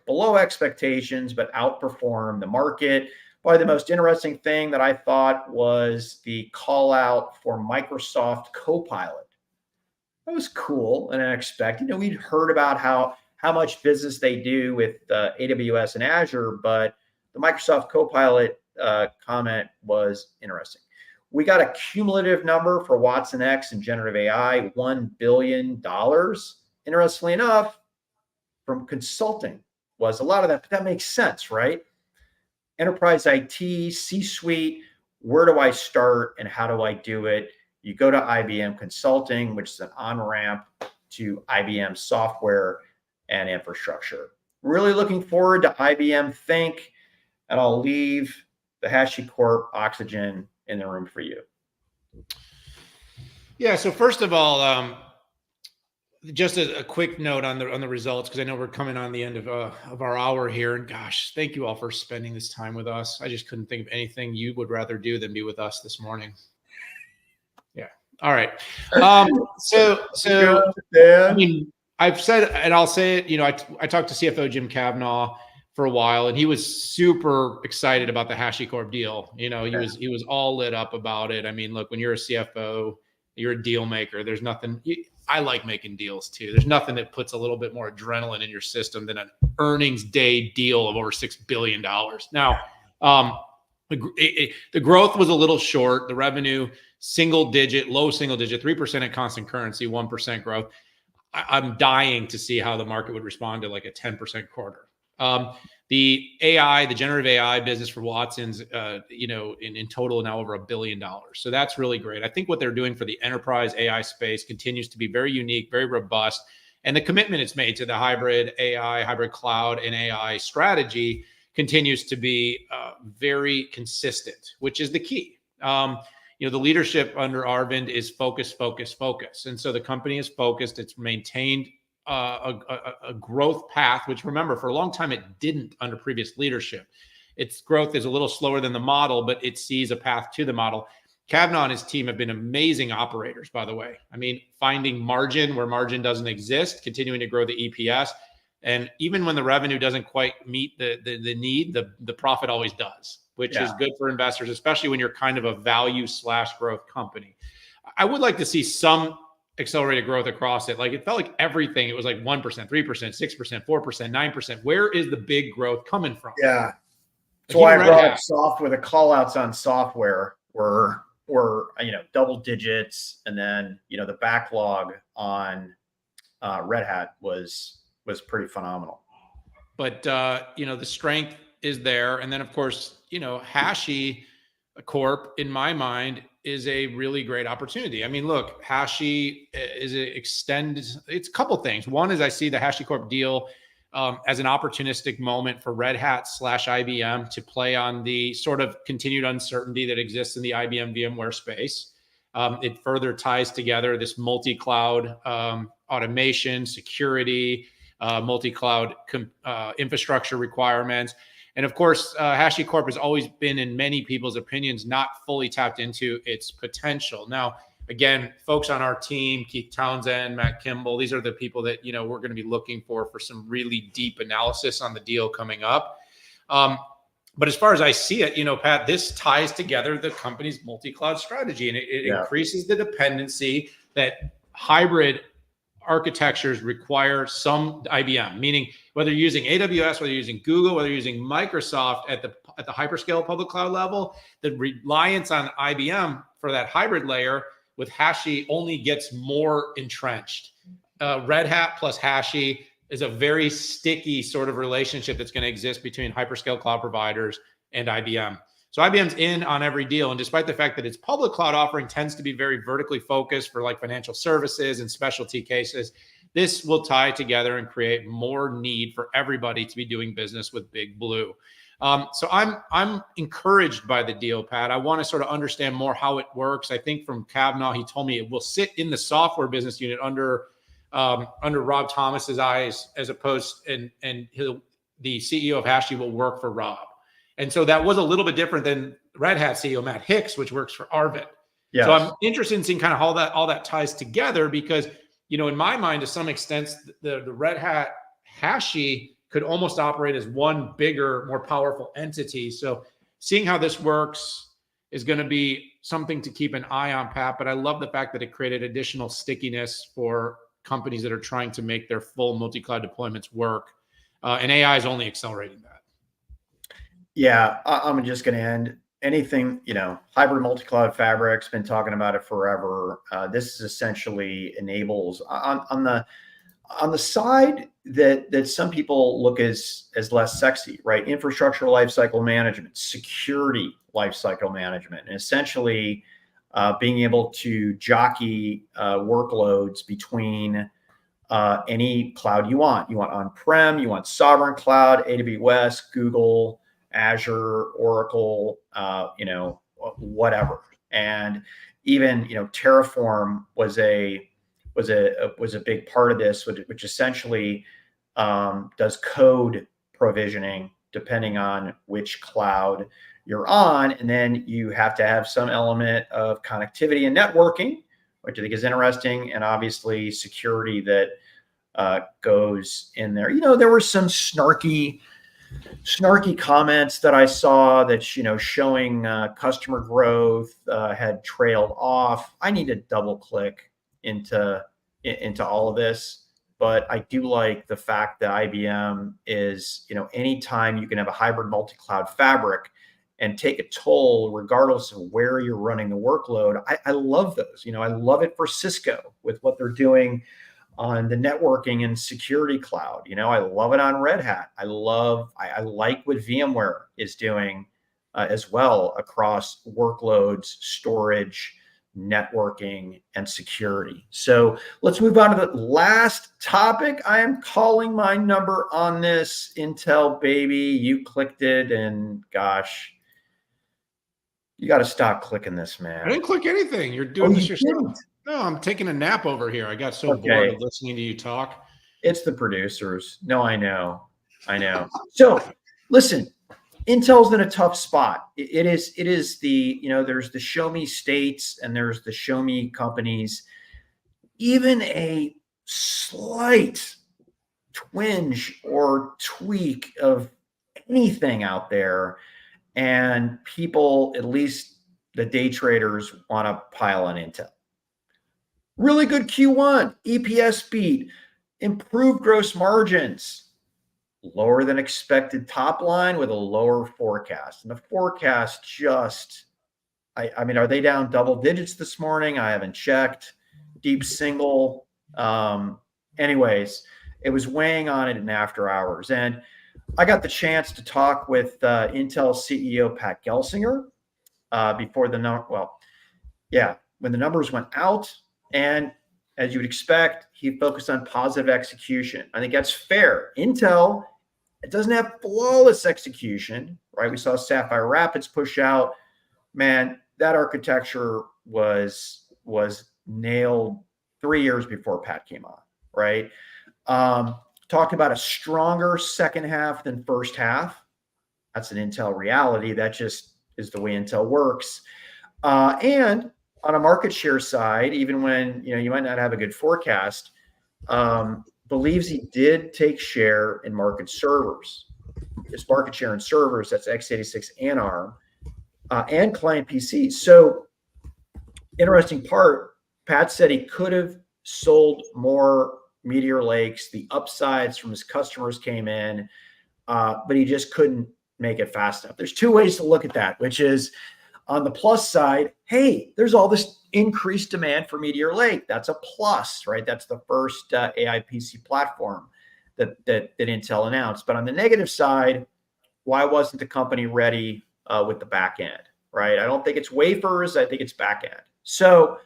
below expectations, but outperformed the market. Probably the most interesting thing that I thought was the call out for Microsoft Copilot. That was cool and unexpected. We'd heard about how much business they do with AWS and Azure, but the Microsoft Copilot comment was interesting. We got a cumulative number for Watson X and generative AI, $1 billion. Interestingly enough, from consulting was a lot of that, but that makes sense, right? Enterprise IT, C-suite, where do I start and how do I do it? You go to IBM Consulting, which is an on-ramp to IBM software and infrastructure. Really looking forward to IBM Think, and I'll leave the HashiCorp Oxygen in the room for you. Yeah. So first of all, just a quick note on the results, because I know we're coming on the end of our hour here. And gosh, thank you all for spending this time with us. I just couldn't think of anything you would rather do than be with us this morning. Yeah. All right. So I mean, I've said, and I'll say it. I talked to CFO Jim Kavanaugh for a while, and he was super excited about the HashiCorp deal. He was all lit up about it. I mean, look, when you're a CFO, you're a deal maker. There's nothing. I like making deals too. There's nothing that puts a little bit more adrenaline in your system than an earnings day deal of over $6 billion. Now, the growth was a little short. The revenue, low single digit, 3% at constant currency, 1% growth. I'm dying to see how the market would respond to like a 10% quarter. The generative AI business for Watson's, in total now over $1 billion. So that's really great. I think what they're doing for the enterprise AI space continues to be very unique, very robust. And the commitment it's made to the hybrid AI, hybrid cloud and AI strategy continues to be very consistent, which is the key. The leadership under Arvind is focus. And so the company is focused. It's maintained a growth path, which, remember, for a long time it didn't under previous leadership. Its growth is a little slower than the model, but it sees a path to the model. Kavanaugh and his team have been amazing operators, by the way. I mean, finding margin where margin doesn't exist, continuing to grow the EPS, and even when the revenue doesn't quite meet the need, the profit always does, which is good for investors, especially when you're kind of a value/growth company. I would like to see some accelerated growth across it. Like, it felt like everything, it was like 1%, 3%, 6%, 4%, 9%. Where is the big growth coming from? Yeah. That's why I brought up software. The call outs on software were double digits. And then, the backlog on Red Hat was pretty phenomenal. But, the strength is there. And then, of course, HashiCorp, in my mind, is a really great opportunity. I mean, look, Hashi is it's a couple things. One is I see the HashiCorp deal as an opportunistic moment for Red Hat/IBM to play on the sort of continued uncertainty that exists in the IBM VMware space. It further ties together this multi-cloud automation, security, multi-cloud infrastructure requirements. And of course, HashiCorp has always been, in many people's opinions, not fully tapped into its potential. Now, again, folks on our team, Keith Townsend, Matt Kimball, these are the people that, we're going to be looking for some really deep analysis on the deal coming up. But as far as I see it, Pat, this ties together the company's multi-cloud strategy, and it increases the dependency that hybrid architectures require some IBM, meaning whether you're using AWS, whether you're using Google, whether you're using Microsoft at the hyperscale public cloud level, the reliance on IBM for that hybrid layer with Hashi only gets more entrenched. Red Hat plus Hashi is a very sticky sort of relationship that's going to exist between hyperscale cloud providers and IBM. So IBM's in on every deal. And despite the fact that its public cloud offering tends to be very vertically focused for like financial services and specialty cases, this will tie together and create more need for everybody to be doing business with Big Blue. So I'm encouraged by the deal, Pat. I want to sort of understand more how it works. I think from Kavanaugh, he told me it will sit in the software business unit under Rob Thomas's eyes, as opposed the CEO of Hashi will work for Rob. And so that was a little bit different than Red Hat CEO Matt Hicks, which works for Arvind. Yes. So I'm interested in seeing kind of how all that ties together, because, you know, in my mind, to some extent, the Red Hat Hashi could almost operate as one bigger, more powerful entity. So seeing how this works is going to be something to keep an eye on, Pat. But I love the fact that it created additional stickiness for companies that are trying to make their full multi-cloud deployments work. And AI is only accelerating that. Yeah, I'm just going to end anything, you know, hybrid multi-cloud fabric's been talking about it forever. This is essentially enables on the side that some people look as less sexy, right? Infrastructure lifecycle management, security lifecycle management, and essentially being able to jockey workloads between any cloud you want. You want on-prem, you want sovereign cloud, AWS, Google, Azure, Oracle, you know, whatever. And even, you know, Terraform was a big part of this, which essentially does code provisioning depending on which cloud you're on. And then you have to have some element of connectivity and networking, which I think is interesting, and obviously security that goes in there. You know, there were some snarky comments that I saw that, you know, showing customer growth had trailed off. I need to double click into all of this, but I do like the fact that IBM is, you know, anytime you can have a hybrid multi-cloud fabric and take a toll regardless of where you're running the workload. I love those. You know, I love it for Cisco with what they're doing on the networking and security cloud. You know, I love it on Red Hat. I like what VMware is doing as well across workloads, storage, networking, and security. So let's move on to the last topic. I am calling my number on this. Intel, baby, you clicked it, and gosh, you got to stop clicking this, man. I didn't click anything. You're doing this yourself. No, I'm taking a nap over here. I got so bored of listening to you talk. It's the producers. No, I know. So listen, Intel's in a tough spot. It is the, you know, there's the show me states and there's the show me companies. Even a slight twinge or tweak of anything out there, and people, at least the day traders, want to pile on Intel. Really good Q1, EPS beat, improved gross margins, lower than expected top line with a lower forecast. And the forecast just, I mean, are they down double digits this morning? I haven't checked. Deep single. Anyways, it was weighing on it in after hours. And I got the chance to talk with Intel CEO Pat Gelsinger before when the numbers went out. And as you would expect, he focused on positive execution. I think that's fair. Intel, it doesn't have flawless execution, right? We saw Sapphire Rapids push out. Man, that architecture was nailed 3 years before Pat came on, right? Talked about a stronger second half than first half. That's an Intel reality. That just is the way Intel works. And on a market share side, even when, you know, you might not have a good forecast, believes he did take share in market servers. His market share in servers, that's x86 and ARM, and client PCs. So interesting part, Pat said he could have sold more Meteor Lakes. The upsides from his customers came in, but he just couldn't make it fast enough. There's two ways to look at that, which is on the plus side, hey, there's all this increased demand for Meteor Lake. That's a plus, right? That's the first AI PC platform that Intel announced. But on the negative side, why wasn't the company ready with the back end, right? I don't think it's wafers. I think it's back end. So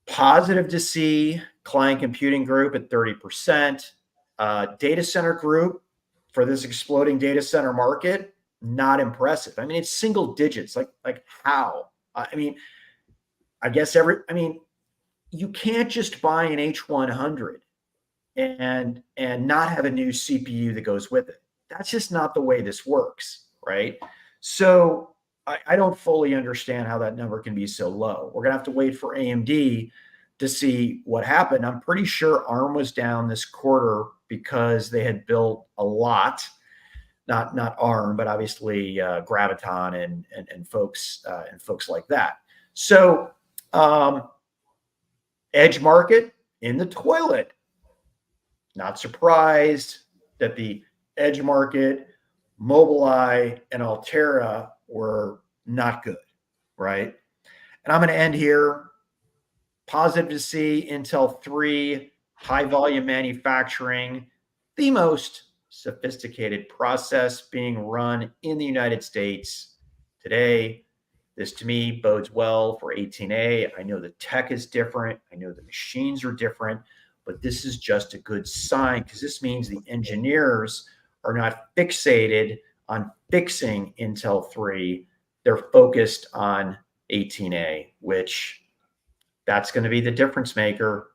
positive to see client computing group at 30%. Data center group for this exploding data center market, not impressive. I mean, it's single digits. Like how? I mean, I guess you can't just buy an H100 and not have a new CPU that goes with it. That's just not the way this works, right? So I don't fully understand how that number can be so low. We're gonna have to wait for AMD to see what happened. I'm pretty sure ARM was down this quarter because they had built a lot, not ARM, but obviously Graviton and folks like that. So edge market in the toilet. Not surprised that the edge market, Mobileye, and Altera were not good, right? And I'm going to end here. Positive to see Intel 3, high volume manufacturing, the most sophisticated process being run in the United States today. This to me bodes well for 18A. I know the tech is different. I know the machines are different, but this is just a good sign because this means the engineers are not fixated on fixing Intel 3. They're focused on 18A, which that's going to be the difference maker.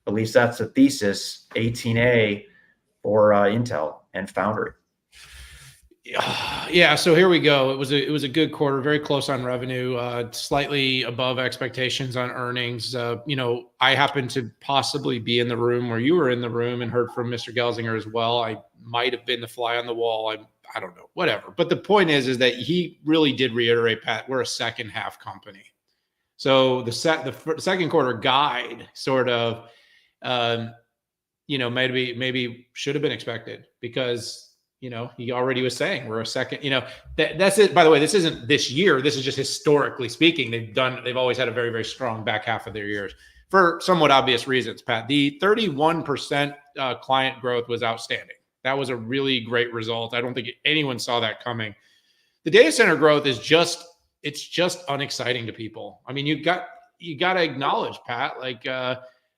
At least that's the thesis, 18A for Intel and Foundry. Yeah, so here we go. It was a good quarter, very close on revenue, slightly above expectations on earnings. I happened to possibly be in the room where you were in the room and heard from Mr. Gelsinger as well. I might have been the fly on the wall. I don't know, whatever. But the point is that he really did reiterate, Pat, we're a second half company. So the second quarter guide sort of, maybe should have been expected because he already was saying we're a second, that's it. By the way, this isn't this year. This is just historically speaking. They've always had a very, very strong back half of their years for somewhat obvious reasons, Pat. The 31% client growth was outstanding. That was a really great result. I don't think anyone saw that coming. The data center growth is just unexciting to people. I mean, you got to acknowledge, Pat, like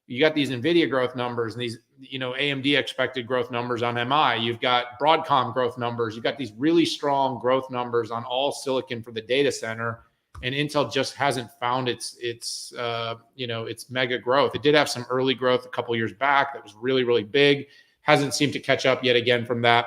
you got these NVIDIA growth numbers and these, AMD expected growth numbers on MI. You've got Broadcom growth numbers. You've got these really strong growth numbers on all silicon for the data center. And Intel just hasn't found its mega growth. It did have some early growth a couple years back that was really, really big. Hasn't seemed to catch up yet again from that.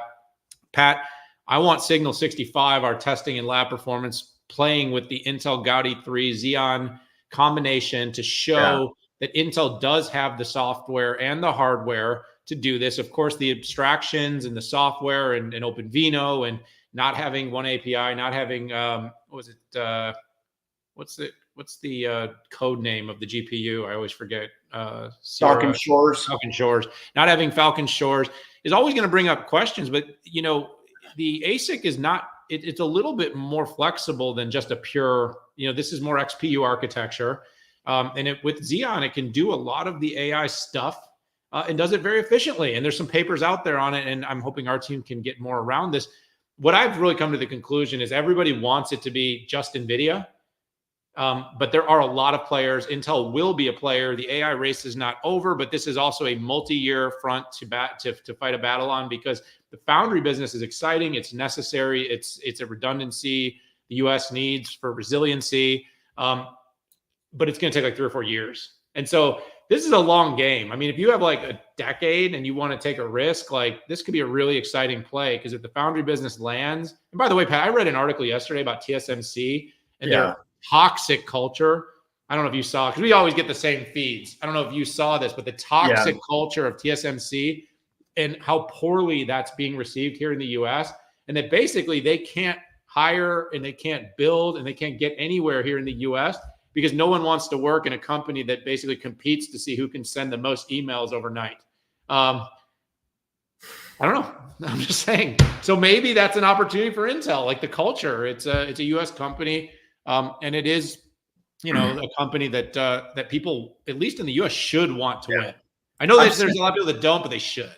Pat, I want Signal 65, our testing and lab performance, playing with the Intel Gaudi 3 Xeon combination to show that Intel does have the software and the hardware to do this. Of course, the abstractions and the software and OpenVINO and not having one API, not having what's the code name of the GPU? I always forget. Falcon Shores. Falcon Shores. Not having Falcon Shores is always going to bring up questions, but the ASIC is not. It's a little bit more flexible than just a pure. This is more XPU architecture. And with Xeon, it can do a lot of the AI stuff and does it very efficiently. And there's some papers out there on it, and I'm hoping our team can get more around this. What I've really come to the conclusion is everybody wants it to be just NVIDIA, but there are a lot of players. Intel will be a player. The AI race is not over, but this is also a multi-year front to fight a battle on because the foundry business is exciting. It's necessary. It's a redundancy the U.S. needs for resiliency. But it's going to take like 3 or 4 years. And so this is a long game. I mean, if you have like a decade and you want to take a risk, like this could be a really exciting play because if the foundry business lands, and by the way, Pat, I read an article yesterday about TSMC and their toxic culture. I don't know if you saw, because we always get the same feeds. I don't know if you saw this, but the toxic culture of TSMC and how poorly that's being received here in the US. And that basically they can't hire and they can't build and they can't get anywhere here in the US because no one wants to work in a company that basically competes to see who can send the most emails overnight. I don't know. I'm just saying. So maybe that's an opportunity for Intel, like the culture. It's a U.S. company, and it is, a company that people, at least in the U.S., should want to win. I know that there's a lot of people that don't, but they should.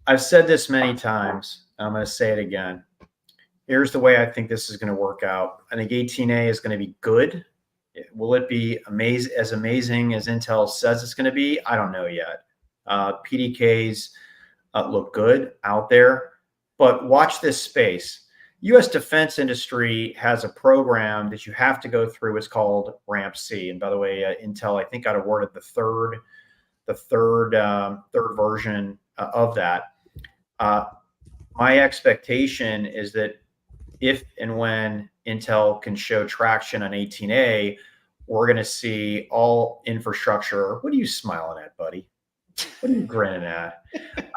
I've said this many times. I'm going to say it again. Here's the way I think this is going to work out. I think 18A is going to be good. Will it be as amazing as Intel says it's going to be? I don't know yet. PDKs look good out there, but watch this space. U.S. defense industry has a program that you have to go through. It's called RAMP-C. And by the way, Intel, I think, got awarded the third version of that. My expectation is that if and when Intel can show traction on 18A, we're going to see all infrastructure. What are you smiling at, buddy? What are you grinning at?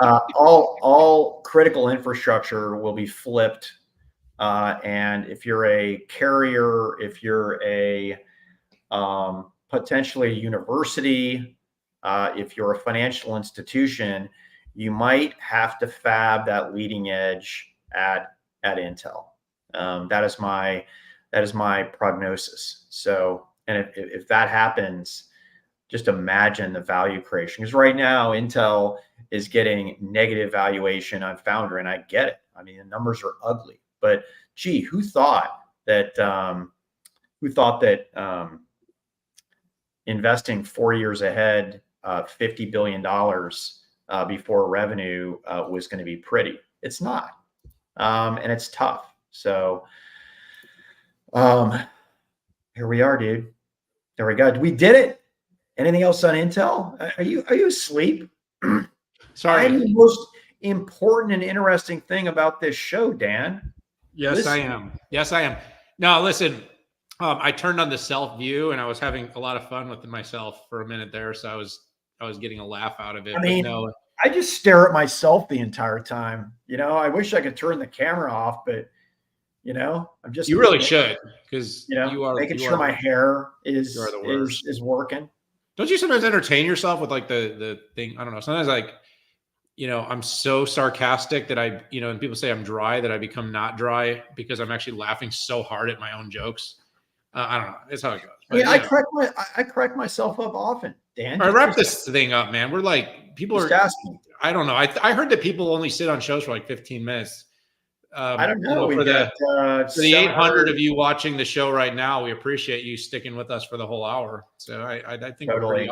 All critical infrastructure will be flipped. And if you're a carrier, if you're a potentially a university, if you're a financial institution, you might have to fab that leading edge at Intel. That is my prognosis. So, and if that happens, just imagine the value creation. Because right now, Intel is getting negative valuation on Foundry, and I get it. I mean, the numbers are ugly. But gee, who thought that investing 4 years ahead, $50 billion before revenue was going to be pretty? It's not, and it's tough. So here we are, dude. There we go. We did it. Anything else on Intel? Are you asleep? Sorry. I'm the most important and interesting thing about this show, Dan. Yes, Listen. I am. Yes, I am. No, listen, I turned on the self view and I was having a lot of fun with myself for a minute there. So I was getting a laugh out of it. I mean, but no, I just stare at myself the entire time. You know, I wish I could turn the camera off, but I'm just. You really should, because you are making sure my hair is working. Don't you sometimes entertain yourself with like the thing? I don't know. Sometimes I'm so sarcastic that and people say I'm dry, that I become not dry because I'm actually laughing so hard at my own jokes. I don't know. It's how it goes. But, yeah, I correct myself up often, Dan. All right, wrap this thing up, man. We're like, people are asking. I don't know. I heard that people only sit on shows for like 15 minutes. I don't know. For the 800 of you watching the show right now, we appreciate you sticking with us for the whole hour. So I think totally.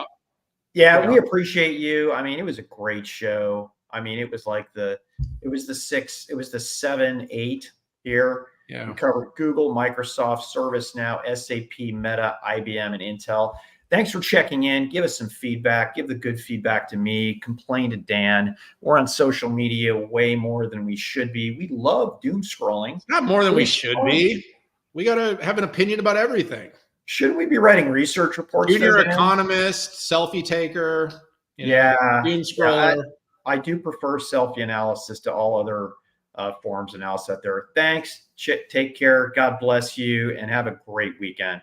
We appreciate you. I mean, it was a great show. I mean, it was the 7, 8 here. Yeah. We covered Google, Microsoft, ServiceNow, SAP, Meta, IBM, and Intel. Thanks for checking in. Give us some feedback. Give the good feedback to me. Complain to Dan. We're on social media way more than we should be. We love doom scrolling. It's not more than we should be. We got to have an opinion about everything. Shouldn't we be writing research reports? Junior economist, selfie taker, doom scroller. Yeah, I do prefer selfie analysis to all other forms of analysis out there. Thanks. Take care. God bless you, and have a great weekend.